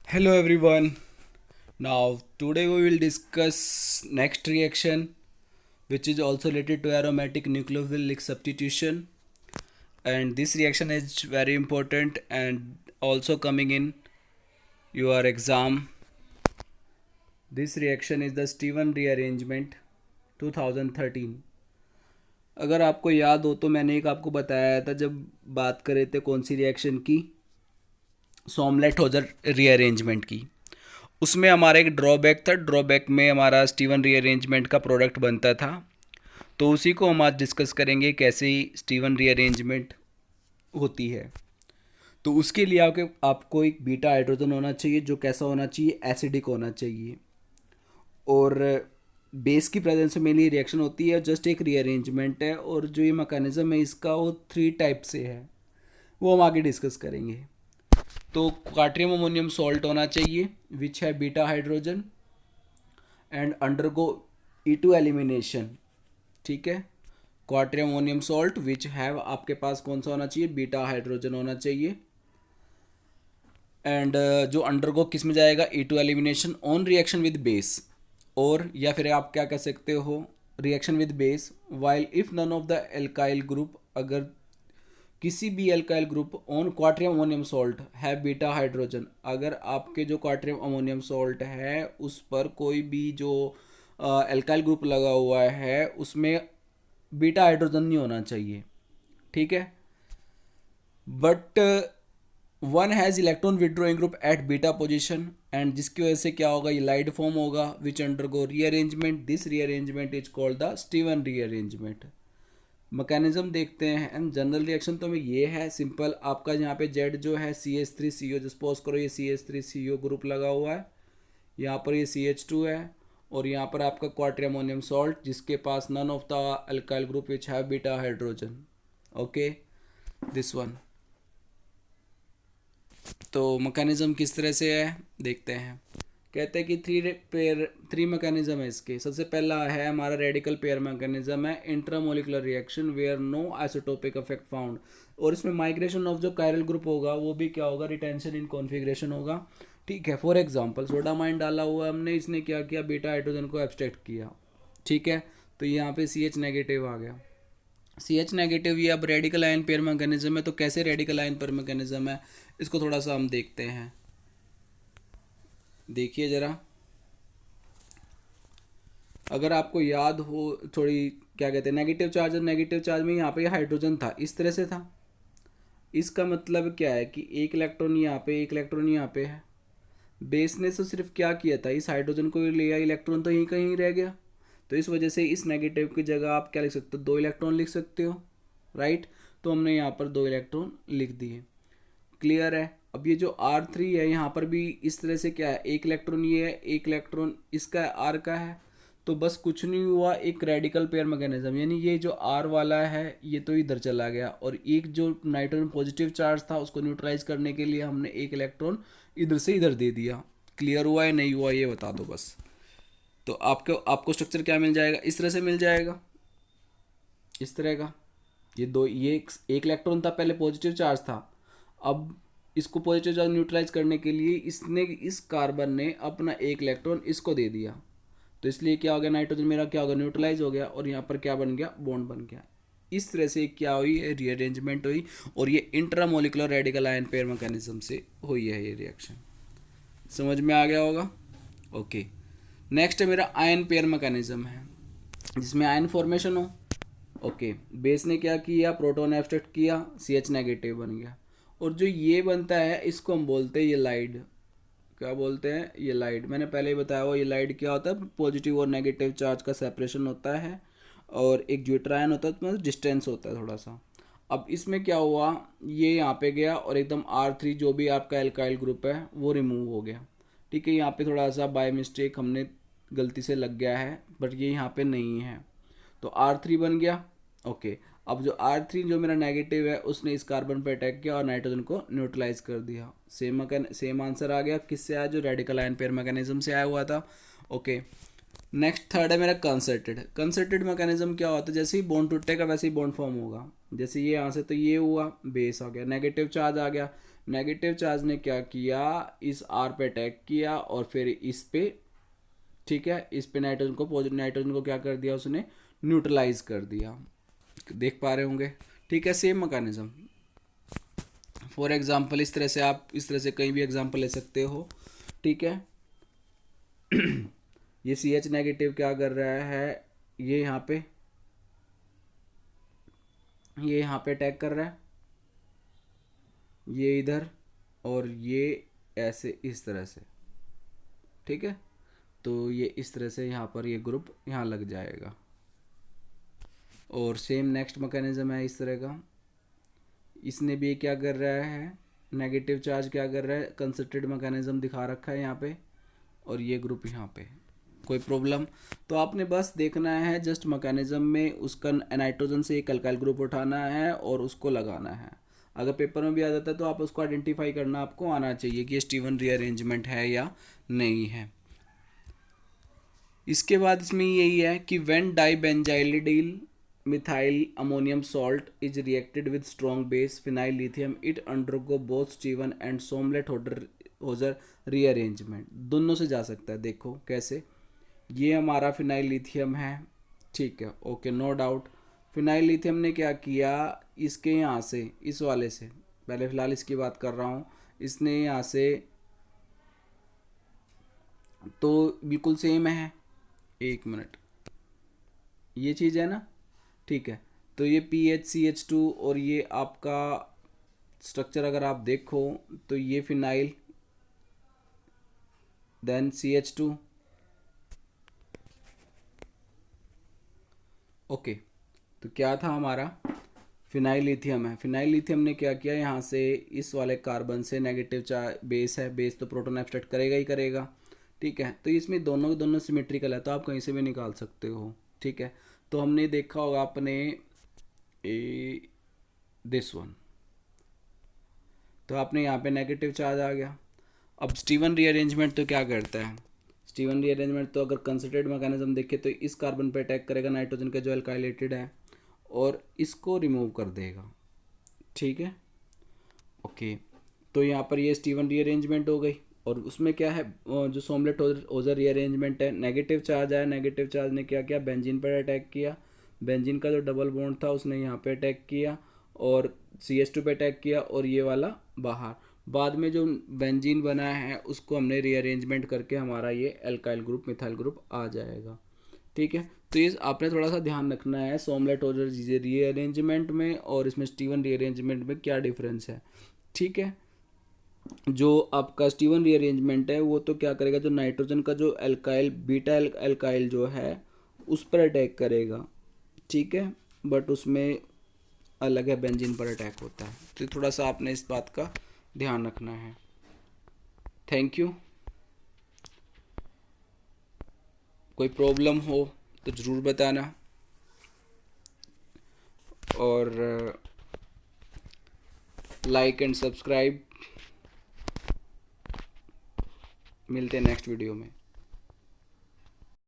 Hello everyone. Now today we will discuss next reaction which is also related to aromatic nucleophilic substitution, and this reaction is very important and also coming in your exam. This reaction is the Steven rearrangement 2013. अगर आपको याद हो तो मैंने एक आपको बताया था जब बात कर रहे थे कौन सी रिएक्शन की, सोमलेट होजर रीअरेंजमेंट की। उसमें हमारा एक ड्रॉबैक था, ड्रॉबैक में हमारा स्टीवन रीअरेंजमेंट का प्रोडक्ट बनता था। तो उसी को हम आज डिस्कस करेंगे कैसे स्टीवन रीअरेंजमेंट होती है। तो उसके लिए आपको एक बीटा हाइड्रोजन होना चाहिए जो कैसा होना चाहिए, एसिडिक होना चाहिए। और बेस की प्रेजेंस में मेनली रिएक्शन होती है, जस्ट एक रीअरेंजमेंट है। और जो ये मैकेनिज्म है इसका वो 3 टाइप से है, वो हम आगे डिस्कस करेंगे। तो क्वाट्रियम अमोनियम सॉल्ट होना चाहिए विच है beta hydrogen and undergo E2 elimination. ठीक है, क्वाट्रियम अमोनियम सॉल्ट विच हैव आपके पास कौन सा होना चाहिए, बीटा हाइड्रोजन होना चाहिए। एंड जो अंडरगो किस में जाएगा, E2 elimination on reaction with base. और या फिर आप क्या कह सकते हो, reaction with base while if none of the alkyl group, अगर किसी भी alkyl group on quaternary ammonium salt है बीटा हाइड्रोजन, अगर आपके जो क्वाट्रियम अमोनियम सॉल्ट है उस पर कोई भी जो एल्काइल ग्रुप लगा हुआ है उसमें बीटा हाइड्रोजन नहीं होना चाहिए। ठीक है, but one has electron withdrawing group at beta position, and जिसकी वजह से क्या होगा, ये लाइड फॉर्म होगा which undergo rearrangement. This rearrangement is called the Stevens rearrangement. Mechanism देखते हैं। जनरल रिएक्शन तो में ये है सिंपल, आपका यहाँ पे जेड जो है CH3CO, सपोज करो ये CH3CO ग्रुप लगा हुआ है, यहाँ पर ये CH2 है, और यहाँ पर आपका क्वाट्रियम अमोनियम सॉल्ट जिसके पास none of the alkyl group which have beta hydrogen. Okay, this one. तो मैकेनिज्म किस तरह से है देखते हैं। कहते हैं कि थ्री मैकेनिज्म है इसके। सबसे पहला है हमारा रेडिकल पेयर मैकेनिज्म है, intramolecular reaction where no isotopic effect found. और इसमें माइग्रेशन ऑफ जो कायरल ग्रुप होगा वो भी क्या होगा, रिटेंशन इन कॉन्फिग्रेशन होगा। ठीक है, फॉर एग्जांपल सोडामाइन डाला हुआ है हमने, इसने क्या किया, बीटा हाइड्रोजन को एब्स्ट्रैक्ट किया। ठीक है, तो यहाँ पे CH नेगेटिव आ गया। CH नेगेटिव ये अब रेडिकल आयन पेयर मैकेनिज्म है। तो कैसे रेडिकल आयन पेयर मैकेनिज्म है इसको थोड़ा सा हम देखते हैं। देखिए ज़रा, अगर आपको याद हो थोड़ी, क्या कहते हैं, नेगेटिव चार्ज और नेगेटिव चार्ज में यहाँ पे हाइड्रोजन था, इस तरह से था। इसका मतलब क्या है कि एक इलेक्ट्रॉन यहाँ पे, एक इलेक्ट्रॉन यहाँ पे है। बेस ने तो सिर्फ क्या किया था, इस हाइड्रोजन को लिया, इलेक्ट्रॉन तो यहीं कहीं रह गया। तो इस वजह से इस नेगेटिव की जगह आप क्या लिख सकते हो, 2 इलेक्ट्रॉन लिख सकते हो, राइट। तो हमने यहाँ पर 2 इलेक्ट्रॉन लिख दिए। क्लियर है। अब ये जो R3 है यहाँ पर भी इस तरह से क्या है, एक इलेक्ट्रॉन ये है, एक इलेक्ट्रॉन इसका R का है। तो बस कुछ नहीं हुआ, एक रेडिकल पेयर मैकेनिज्म, यानी ये जो R वाला है ये तो इधर चला गया, और एक जो नाइट्रोजन पॉजिटिव चार्ज था उसको न्यूट्रलाइज करने के लिए हमने एक इलेक्ट्रॉन इधर से इधर दे दिया। क्लियर हुआ है नहीं हुआ ये बता दो बस। तो आपको आपको स्ट्रक्चर क्या मिल जाएगा, इस तरह से मिल जाएगा, इस तरह का। ये एक इलेक्ट्रॉन था, पहले पॉजिटिव चार्ज था, अब इसको पॉजिटिव चार्ज न्यूट्रलाइज करने के लिए इसने, इस कार्बन ने अपना एक इलेक्ट्रॉन इसको दे दिया। तो इसलिए क्या हो गया, नाइट्रोजन मेरा क्या हो गया, न्यूट्रलाइज हो गया, और यहाँ पर क्या बन गया, बॉन्ड बन गया। इस तरह से क्या हुई, रीअरेंजमेंट हुई, और ये intramolecular radical ion pair mechanism से हुई है ये रिएक्शन। समझ में आ गया होगा। ओके, नेक्स्ट है मेरा आयन पेयर मैकेनिज्म है जिसमें आयन फॉर्मेशन हो। ओके, बेस ने क्या किया, प्रोटॉन एब्स्ट्रैक्ट किया, CH नेगेटिव बन गया, और जो ये बनता है इसको हम बोलते हैं ये लाइड। क्या बोलते हैं, ये लाइड। मैंने पहले ही बताया हुआ, ये लाइड क्या होता है, पॉजिटिव और नेगेटिव चार्ज का सेपरेशन होता है, और एक ज्यूट्रायन होता है तो मतलब डिस्टेंस होता है थोड़ा सा। अब इसमें क्या हुआ, ये यहाँ पे गया और एकदम R3 जो भी आपका एल्काइल ग्रुप है वो रिमूव हो गया। ठीक है, यहाँ पे थोड़ा सा बाय मिस्टेक हमने गलती से लग गया है, बट ये यहाँ पे नहीं है, तो R3 बन गया। ओके, अब जो R3 जो मेरा नेगेटिव है उसने इस कार्बन पर अटैक किया और नाइट्रोजन को न्यूट्रलाइज कर दिया। सेम आंसर आ गया, किससे आया, जो रेडिकल आयन पेयर मैकेनिज्म से आया हुआ था। ओके, नेक्स्ट थर्ड है मेरा कंसर्टेड। कंसर्टेड मैकेनिज्म क्या होता है, जैसे ही बॉन्ड टूटेगा वैसे ही बॉन्ड फॉर्म होगा। जैसे ये यहाँ से तो ये हुआ, बेस आ गया, नेगेटिव चार्ज आ गया, नेगेटिव चार्ज ने क्या किया, इस आर पे अटैक किया और फिर इस पे, ठीक है, इस पे नाइट्रोजन को क्या कर दिया, उसने न्यूट्रलाइज कर दिया। देख पा रहे होंगे, ठीक है, सेम मैकेनिज्म। फॉर एग्जांपल इस तरह से आप इस तरह से कहीं भी एग्जांपल ले सकते हो, ठीक है। ये CH नेगेटिव क्या कर रहा है, ये यहाँ पे अटैक कर रहा है, ये इधर, और ये ऐसे इस तरह से, ठीक है। तो ये इस तरह से यहाँ पर ये ग्रुप यहाँ लग जाएगा। और सेम नेक्स्ट मैकेनिज्म है इस तरह का, इसने भी क्या कर रहा है, नेगेटिव चार्ज क्या कर रहा है, कंसंट्रेट मैकेनिज्म दिखा रखा है यहाँ पे, और ये ग्रुप यहाँ पे। कोई प्रॉब्लम? तो आपने बस देखना है जस्ट मैकेनिज्म में उसका नाइट्रोजन से एक अल्काइल ग्रुप उठाना है और उसको लगाना है। अगर पेपर में भी आ जाता है तो आप उसको आइडेंटिफाई करना आपको आना चाहिए कि ये स्टीवन रीअरेंजमेंट है या नहीं है। इसके बाद इसमें यही है कि when dibenzylidyl methyl ammonium salt is reacted with strong base phenyl lithium, it undergo both Stevens and Sommelet Hauser rearrangement. दोनों से जा सकता है, देखो कैसे। ये हमारा फिनाइल लिथियम है, ठीक है, okay, no doubt. Phenyl lithium ने क्या किया, इसके यहाँ से, इस वाले से, पहले फिलहाल इसकी बात कर रहा हूँ, इसने यहाँ से, तो बिल्कुल सेम है, एक मिनट, ये चीज़ है ना, ठीक है। तो ये PHCH2 और ये आपका स्ट्रक्चर अगर आप देखो तो ये फिनाइल, देन CH2, ओके। तो क्या था हमारा, फिनाइल लिथियम है। फिनाइल लिथियम ने क्या किया, यहाँ से इस वाले कार्बन से नेगेटिव चार्ज, बेस है, बेस तो प्रोटॉन एब्स्ट्रैक्ट करेगा ही करेगा, ठीक है। तो इसमें दोनों सिमेट्रिकल है, तो आप कहीं से भी निकाल सकते हो, ठीक है। तो हमने देखा होगा अपने दिस वन, तो आपने यहाँ पे नेगेटिव चार्ज आ गया। अब स्टीवन रीअरेंजमेंट तो क्या करता है, स्टीवन रीअरेंजमेंट तो अगर कंसंट्रेट मैकेनिज्म देखे तो इस कार्बन पे अटैक करेगा नाइट्रोजन का जो अल्काइलेटेड है और इसको रिमूव कर देगा, ठीक है, ओके। तो यहाँ पर ये स्टीवन रीअरेंजमेंट हो गई। और उसमें क्या है, जो सोमलेट ओजर रीअरेंजमेंट है, नेगेटिव चार्ज आया, नेगेटिव चार्ज ने क्या किया, बेंजीन पर अटैक किया, बेंजीन का जो डबल बॉन्ड था उसने यहाँ पे अटैक किया और CH2 पे अटैक किया, और ये वाला बाहर। बाद में जो बेंजीन बना है उसको हमने रीअरेंजमेंट करके हमारा ये एल्काइल ग्रुप, मिथाइल ग्रुप आ जाएगा, ठीक है। तो ये आपने थोड़ा सा ध्यान रखना है सोमलेट ओजर रीअरेंजमेंट में और इसमें स्टीवन रीअरेंजमेंट में क्या डिफरेंस है, ठीक है। जो आपका स्टीवन रीअरेंजमेंट है वो तो क्या करेगा, जो नाइट्रोजन का जो एल्काइल, बीटा एल्काइल जो है उस पर अटैक करेगा, ठीक है, बट उसमें अलग है, बेंजीन पर अटैक होता है। तो थोड़ा सा आपने इस बात का ध्यान रखना है। Thank you. कोई प्रॉब्लम हो तो ज़रूर बताना, और लाइक एंड सब्सक्राइब। मिलते हैं नेक्स्ट वीडियो में।